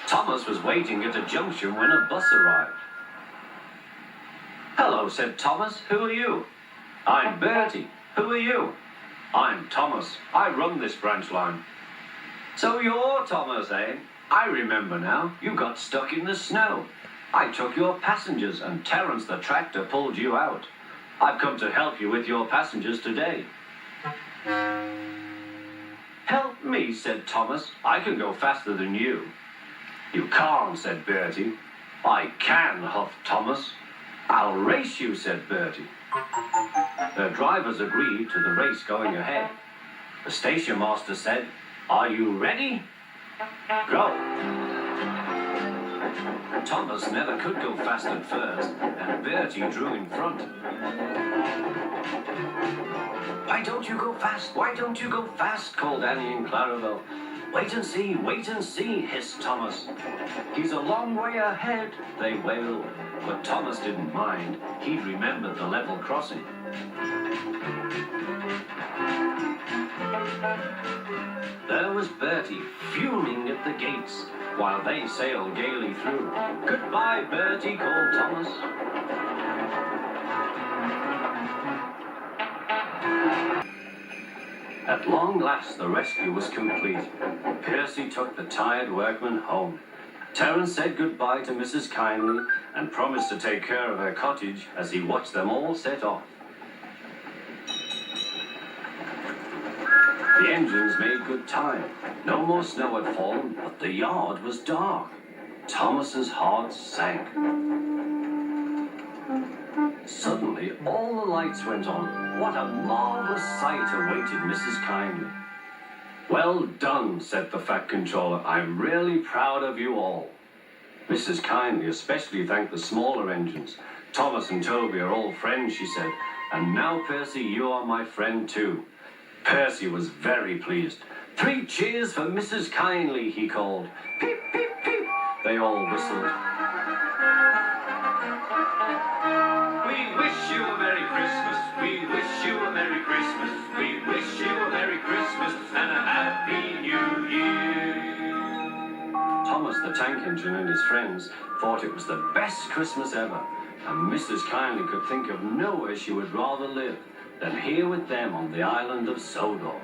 Thomas was waiting at a junction when a bus arrived. "Hello," said Thomas. "Who are you?" "I'm Bertie." "Who are you?" "I'm Thomas. I run this branch line." "So you're Thomas, eh? I remember now. You got stuck in the snow. I took your passengers and Terence the tractor pulled you out. I've come to help you with your passengers today." "Help me," said Thomas. "I can go faster than you." "You can't," said Bertie. "I can," huffed Thomas. "I'll race you," said Bertie. Their drivers agreed to the race going ahead. The station master said, "Are you ready? Go." Thomas never could go fast at first, and Bertie drew in front. "Why don't you go fast? Why don't you go fast?" called Annie and Clarabelle. Wait and see," hissed Thomas. "He's a long way ahead," they wailed. But Thomas didn't mind. He'd remembered the level crossing. There was Bertie, fuming at the gates, while they sailed gaily through. "Goodbye, Bertie," called Thomas. At long last, the rescue was complete. Percy took the tired workmen home. Terence said goodbye to Mrs. Kindly and promised to take care of her cottage as he watched them all set off. The engines made good time. No more snow had fallen, but the yard was dark. Thomas's heart sank. Suddenly, all the lights went on. What a marvelous sight awaited Mrs. Kindly. "Well done," said the Fat Controller. "I'm really proud of you all." Mrs. Kindly especially thanked the smaller engines. "Thomas and Toby are all friends," she said. "And now, Percy, you are my friend too." Percy was very pleased. "3 cheers for Mrs. Kindly," he called. "Peep, peep, peep." They all whistled. "We wish you a Merry Christmas. We wish you a Merry Christmas. We wish you a Merry Christmas and a Happy New Year." Thomas the Tank Engine and his friends thought it was the best Christmas ever, and Mrs. Kindly could think of nowhere she would rather live than here with them on the island of Sodor.